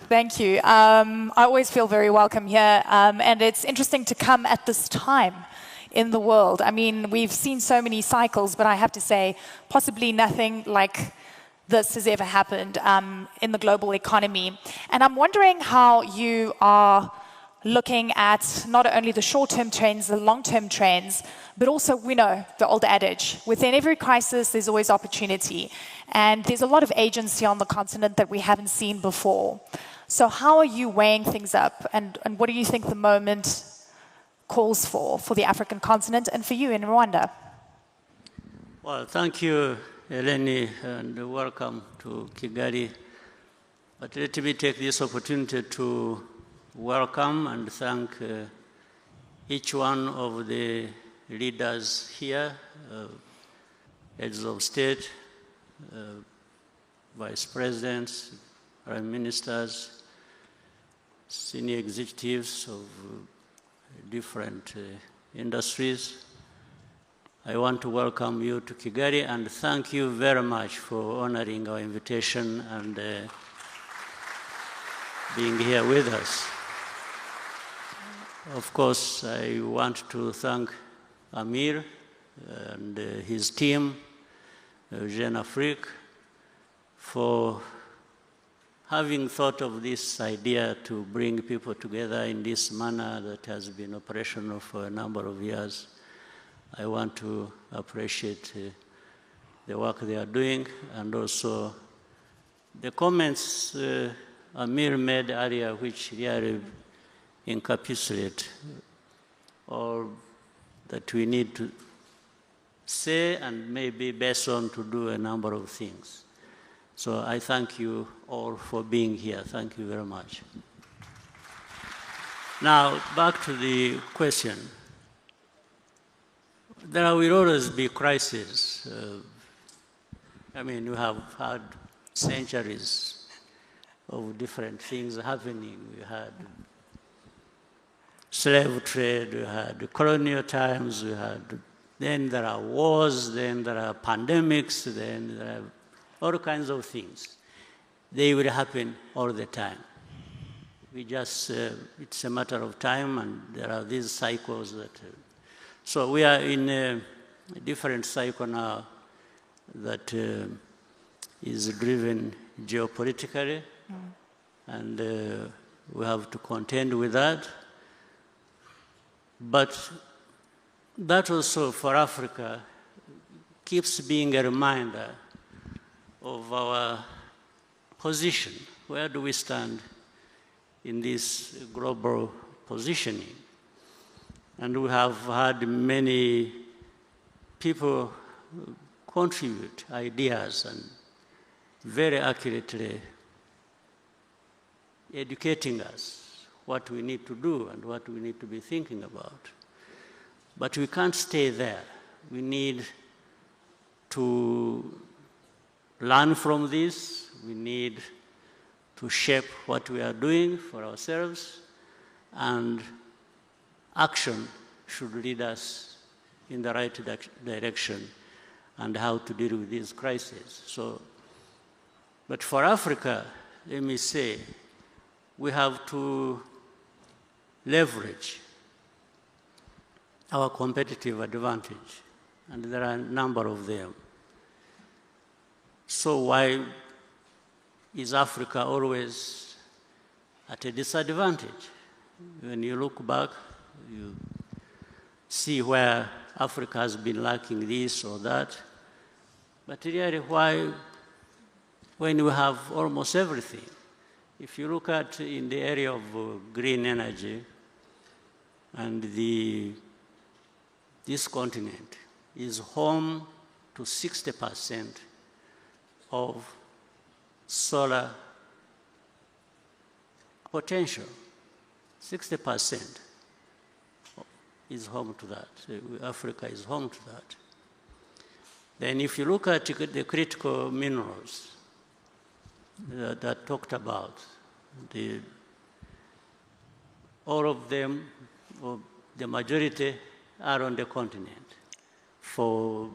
Thank you. I always feel very welcome here, and it's interesting to come at this time in the world. I mean, we've seen so many cycles, but I have to say, possibly nothing like this has ever happened in the global economy. And I'm wondering how you are looking at not only the short-term trends, the long-term trends, but also, we know the old adage, within every crisis, there's always opportunity. And there's a lot of agency on the continent that we haven't seen before. So how are you weighing things up? And what do you think the moment calls for the African continent and for you in Rwanda? Well, thank you, Eleni, and welcome to Kigali. But let me take this opportunity to welcome and thank each one of the leaders here, heads of state, vice presidents, prime ministers, senior executives of different industries. I want to welcome you to Kigali and thank you very much for honoring our invitation and being here with us. Of course, I want to thank Amir and his team, Jeune Afrique, for having thought of this idea to bring people together in this manner that has been operational for a number of years. I want to appreciate the work they are doing and also the comments Amir made earlier, which really encapsulate all that we need to say and maybe based on to do a number of things. So I thank you all for being here. Thank you very much. Now, back to the question. There will always be crises. I mean, we have had centuries of different things happening. We had slave trade, we had colonial times, then there are wars, then there are pandemics, then there are all kinds of things. They will happen all the time. We just, it's a matter of time, and there are these cycles that. So we are in a different cycle now that is driven geopolitically, and we have to contend with that. But that also for Africa keeps being a reminder of our position. Where do we stand in this global positioning? And we have had many people contribute ideas and very accurately educating us what we need to do and what we need to be thinking about. But we can't stay there. We need to learn from this. We need to shape what we are doing for ourselves, and action should lead us in the right direction and how to deal with these crises. So, but for Africa, let me say, we have to leverage our competitive advantage, and there are a number of them. So why is Africa always at a disadvantage? When you look back, you see where Africa has been lacking this or that. But really, why, when we have almost everything? If you look at in the area of green energy, and this continent is home to 60% of solar potential. 60% is home to that. Africa is home to that. Then if you look at the critical minerals that talked about, all of them, or the majority, are on the continent for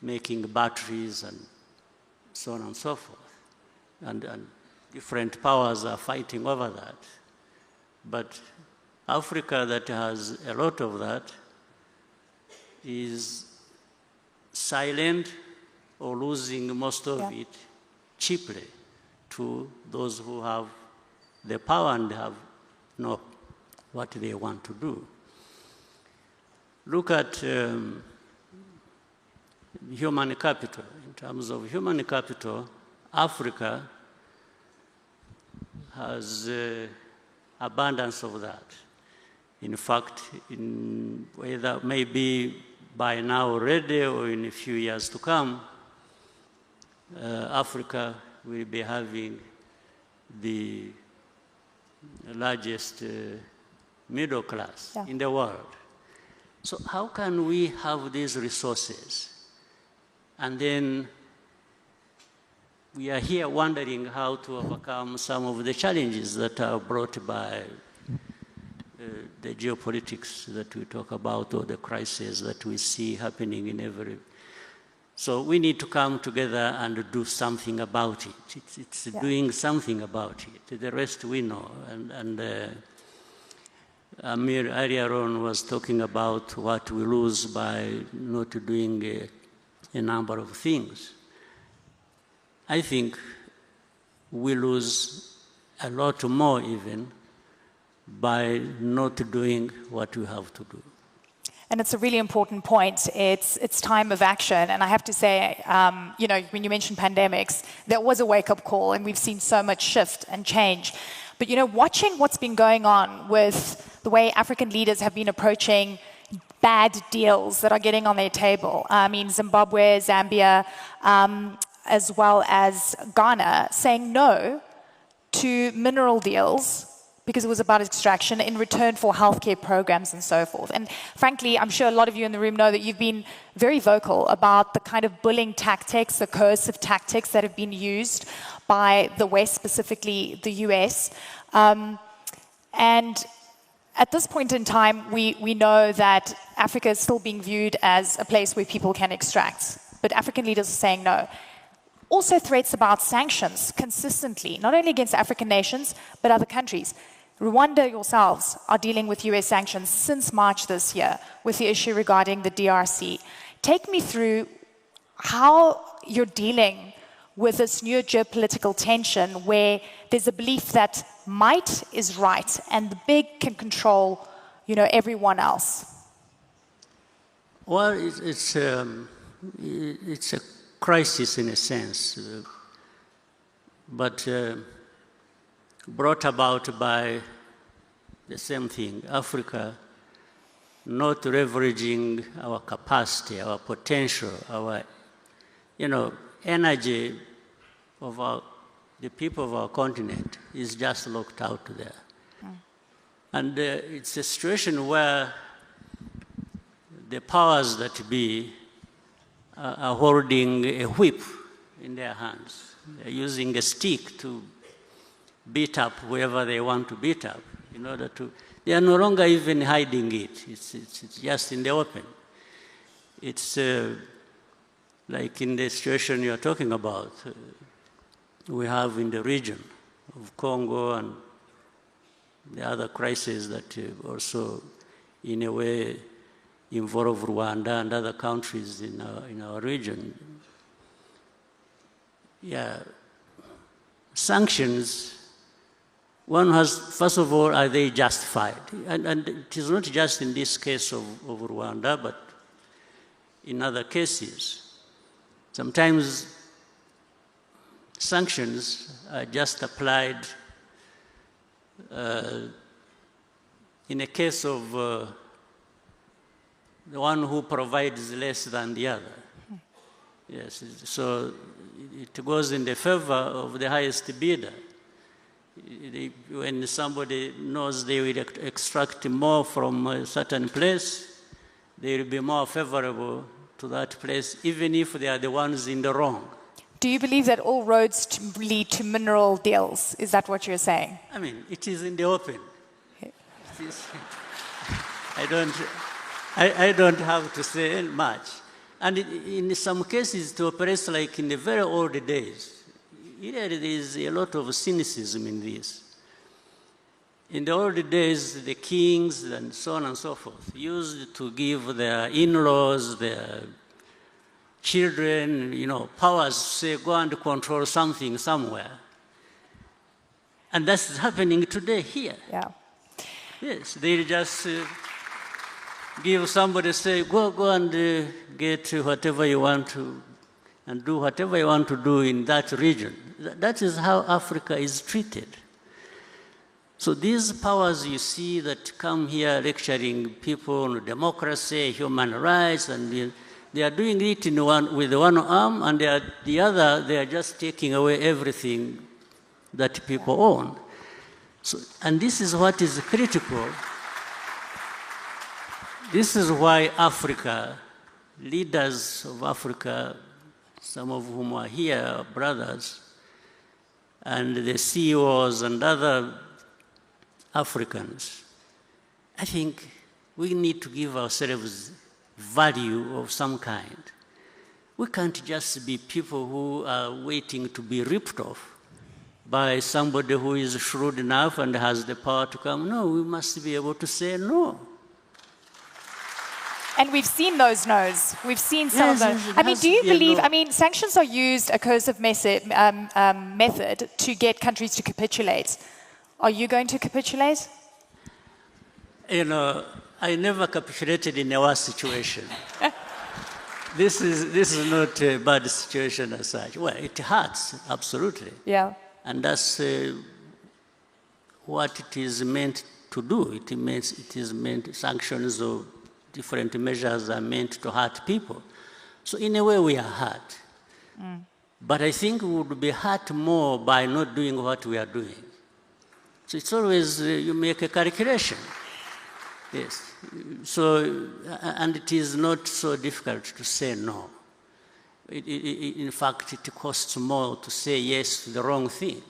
making batteries and so on and so forth, and different powers are fighting over that. But Africa that has a lot of that is silent or losing most of it cheaply to those who have the power and have know what they want to do. Look at human capital. In terms of human capital, Africa has abundance of that. In fact, whether maybe by now already or in a few years to come, Africa will be having the largest middle class in the world. So how can we have these resources? And then we are here wondering how to overcome some of the challenges that are brought by the geopolitics that we talk about, or the crises that we see happening in every... So we need to come together and do something about it. It's doing something about it. The rest we know. And Amir earlier on was talking about what we lose by not doing a number of things. I think we lose a lot more even by not doing what we have to do. And it's a really important point. It's time of action. And I have to say, you know, when you mentioned pandemics, there was a wake-up call, and we've seen so much shift and change. But, you know, watching what's been going on with the way African leaders have been approaching bad deals that are getting on their table. I mean, Zimbabwe, Zambia, as well as Ghana, saying no to mineral deals because it was about extraction in return for healthcare programs and so forth. And frankly, I'm sure a lot of you in the room know that you've been very vocal about the kind of bullying tactics, the coercive tactics that have been used by the West, specifically the US. And at this point in time, we know that Africa is still being viewed as a place where people can extract. But African leaders are saying no. Also threats about sanctions consistently, not only against African nations, but other countries. Rwanda yourselves are dealing with US sanctions since March this year with the issue regarding the DRC. Take me through how you're dealing with this new geopolitical tension where there's a belief that might is right and the big can control, you know, everyone else. Well, it's a crisis in a sense, but brought about by the same thing, Africa not leveraging our capacity, our potential, our, you know, energy of the people of our continent is just locked out there. And it's a situation where the powers that be are holding a whip in their hands. They're using a stick to beat up whoever they want to beat up in order to... They are no longer even hiding it. It's just in the open. It's like in the situation you're talking about, we have in the region of Congo and the other crises that also, in a way, involve Rwanda and other countries in our region. Yeah, sanctions, one has, first of all, are they justified? And it is not just in this case of Rwanda, but in other cases. Sometimes sanctions are just applied in a case of the one who provides less than the other. Yes, so it goes in the favor of the highest bidder. When somebody knows they will extract more from a certain place, they will be more favorable to that place, even if they are the ones in the wrong. Do you believe that all roads lead to mineral deals? Is that what you're saying? I mean, it is in the open. I don't have to say much. And in some cases, it operates like in the very old days. really there is a lot of cynicism in this. In the old days, the kings and so on and so forth used to give their in-laws, their children, powers, say, go and control something somewhere. And that's happening today here. Yeah. Yes, they just give somebody, say, go and get whatever you want to, and do whatever you want to do in that region. That is how Africa is treated. So these powers you see that come here lecturing people on democracy, human rights, and they are doing it with one arm, and the other, they are just taking away everything that people own. So, and this is what is critical. This is why Africa, leaders of Africa, some of whom are here, are brothers, and the CEOs and other Africans, I think we need to give ourselves value of some kind. We can't just be people who are waiting to be ripped off by somebody who is shrewd enough and has the power to come. No, we must be able to say no. And we've seen those no's. We've seen some of those. I mean, do you believe, sanctions are used, a coercive method to get countries to capitulate. Are you going to capitulate? I never capitulated in a war situation. This is not a bad situation as such. Well, it hurts, absolutely. Yeah. And that's what it is meant to do. It is meant, sanctions or different measures are meant to hurt people. So in a way, we are hurt. But I think we would be hurt more by not doing what we are doing. So it's always, you make a calculation. Yes. So, and it is not so difficult to say no. In fact, it costs more to say yes to the wrong thing.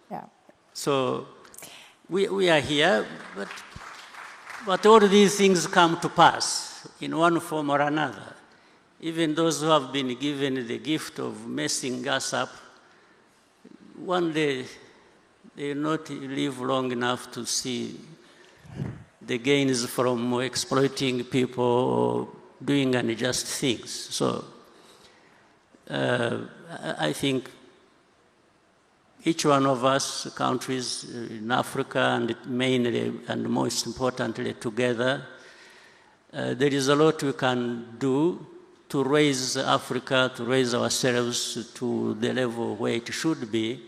Yeah. So we are here, but all these things come to pass in one form or another. Even those who have been given the gift of messing us up, one day they will not live long enough to see the gains from exploiting people or doing unjust things. So I think each one of us, countries in Africa, and mainly and most importantly together, there is a lot we can do to raise Africa, to raise ourselves to the level where it should be,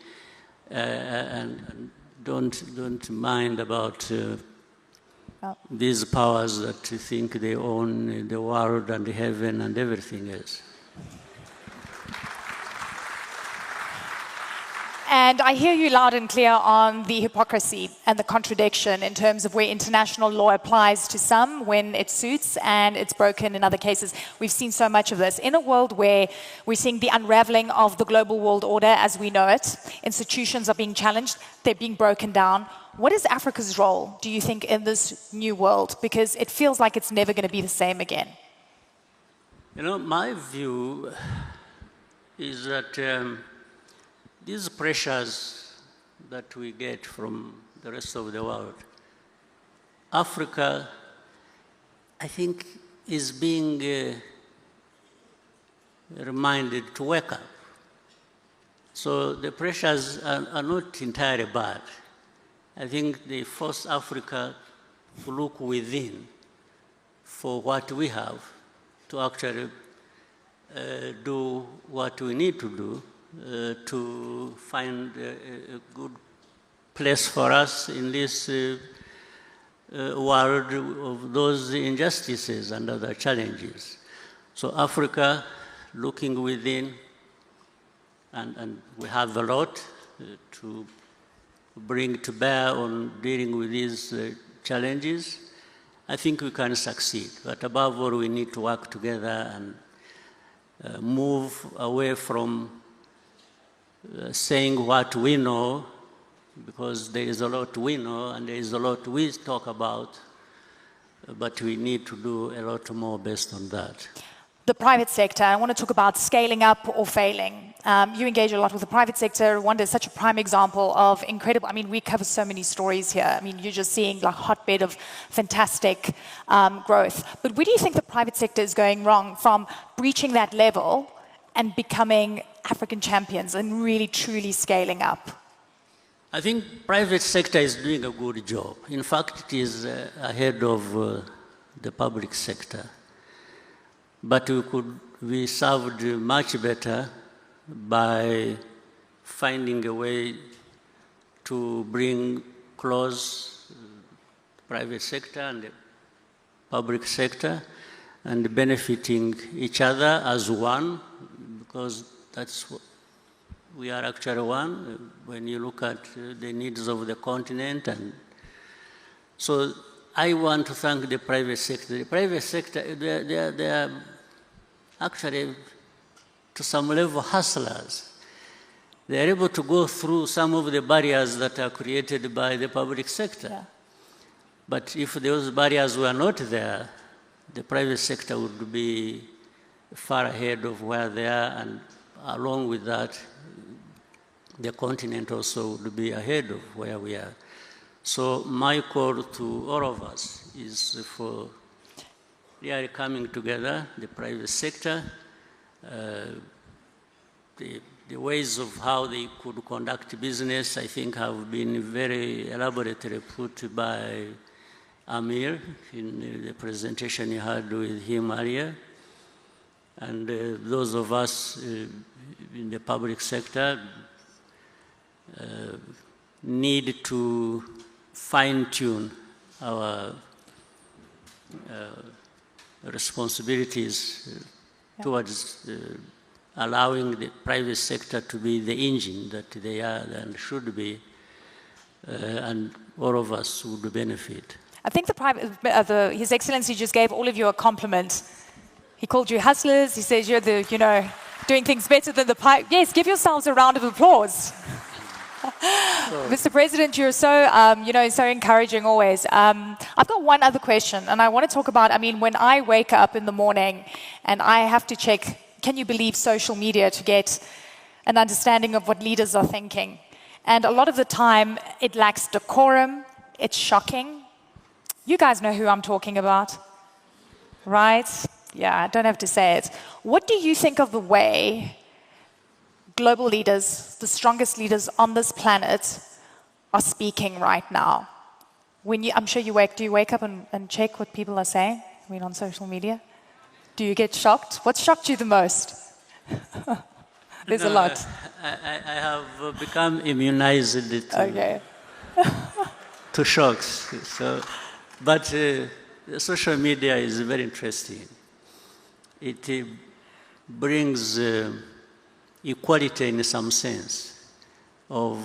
and don't mind about these powers that think they own the world and the heaven and everything else. And I hear you loud and clear on the hypocrisy and the contradiction in terms of where international law applies to some when it suits and it's broken in other cases. We've seen so much of this. In a world where we're seeing the unraveling of the global world order as we know it, institutions are being challenged, they're being broken down. What is Africa's role, do you think, in this new world? Because it feels like it's never going to be the same again. My view is that these pressures that we get from the rest of the world, Africa, I think, is being reminded to wake up. So the pressures are not entirely bad. I think they force Africa to look within for what we have, to actually do what we need to do, to find a good place for us in this world of those injustices and other challenges. So Africa, looking within, and we have a lot to bring to bear on dealing with these challenges, I think we can succeed. But above all, we need to work together and move away from saying what we know, because there is a lot we know and there is a lot we talk about, but we need to do a lot more based on that. the private sector. I want to talk about scaling up or failing. You engage a lot with the private sector. Rwanda is such a prime example of incredible, I mean, we cover so many stories here. I mean, you're just seeing like hotbed of fantastic growth. But where do you think the private sector is going wrong from breaching that level and becoming African champions and really truly scaling up? I think private sector is doing a good job. In fact, it is ahead of the public sector. But we could be served much better by finding a way to bring close private sector and the public sector and benefiting each other as one, because that's what we are actually one when you look at the needs of the continent. And so I want to thank the private sector. The private sector, they are actually, to some level, hustlers. They are able to go through some of the barriers that are created by the public sector. Yeah. But if those barriers were not there, the private sector would be far ahead of where they are, and along with that, the continent also would be ahead of where we are. So my call to all of us is for really coming together, the private sector, the ways of how they could conduct business, I think, have been very elaborately put by Amir in the presentation you had with him earlier. And those of us in the public sector need to fine-tune our responsibilities towards allowing the private sector to be the engine that they are and should be, and all of us would benefit. I think His Excellency just gave all of you a compliment. He called you hustlers. He says you're doing things better than the pipe. Yes, give yourselves a round of applause. Mr. President, you're so, so encouraging always. I've got one other question, and I want to talk about, I mean, when I wake up in the morning and I have to check, can you believe social media to get an understanding of what leaders are thinking? And a lot of the time, it lacks decorum. It's shocking. You guys know who I'm talking about, right? Yeah, I don't have to say it. What do you think of the way global leaders, the strongest leaders on this planet, are speaking right now? I'm sure do you wake up and check what people are saying? I mean, on social media? Do you get shocked? What shocked you the most? There's a lot. I have become immunized to shocks. But social media is very interesting. It brings equality in some sense of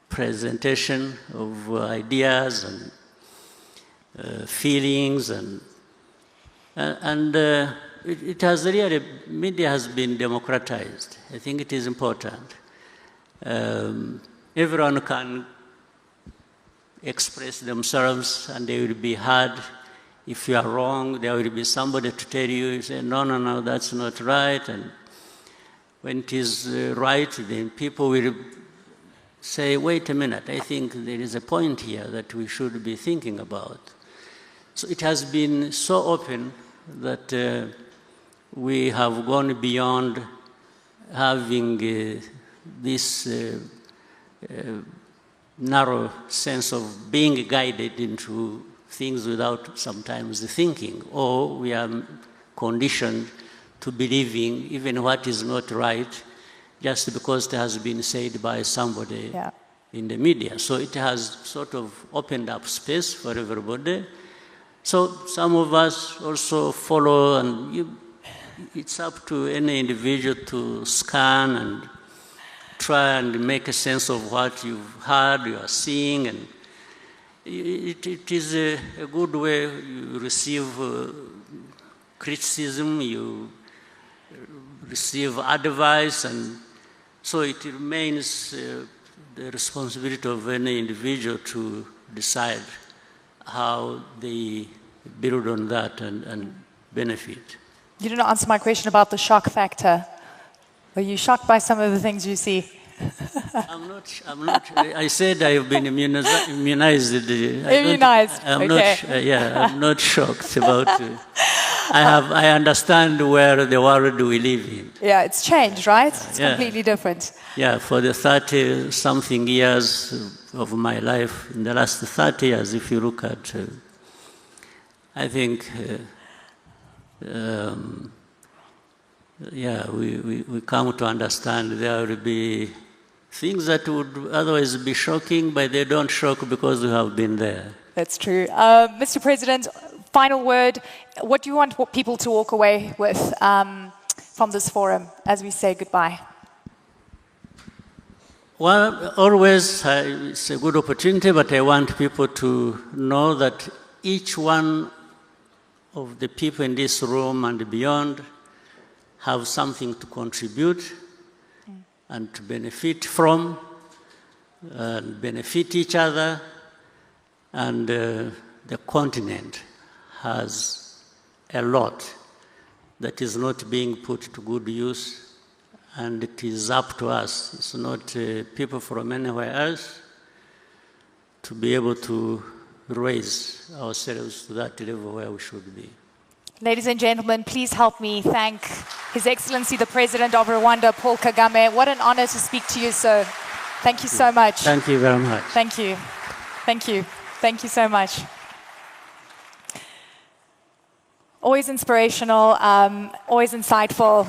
presentation of ideas and feelings, and it has really, media has been democratized. I think it is important. Everyone can express themselves and they will be heard. If you are wrong, there will be somebody to tell you, you say, no, that's not right. And when it is right, then people will say, wait a minute, I think there is a point here that we should be thinking about. So it has been so open that we have gone beyond having this narrow sense of being guided into things without sometimes thinking, or we are conditioned to believing even what is not right just because it has been said by somebody in the media. So it has sort of opened up space for everybody. So some of us also follow, and it's up to any individual to scan and try and make a sense of what you've heard, you are seeing, and it is a good way. You receive criticism, you receive advice, and so it remains the responsibility of any individual to decide how they build on that and benefit. You didn't answer my question about the shock factor. Were you shocked by some of the things you see? I'm not, I said I've been immunized. Immunized, okay. I'm not shocked about I understand where the world we live in. Yeah, it's changed, right? It's completely different. Yeah, for the 30-something years of my life, in the last 30 years, if you look at, I think, we come to understand there will be things that would otherwise be shocking, but they don't shock because we have been there. That's true. Mr. President, final word. What do you want people to walk away with from this forum as we say goodbye? Well, always it's a good opportunity, but I want people to know that each one of the people in this room and beyond have something to contribute and to benefit from, and benefit each other, and the continent has a lot that is not being put to good use, and it is up to us. It's not people from anywhere else to be able to raise ourselves to that level where we should be. Ladies and gentlemen, please help me thank His Excellency the President of Rwanda, Paul Kagame. What an honor to speak to you, sir. Thank you so much. Thank you very much. Thank you. Thank you. Thank you so much. Always inspirational, always insightful.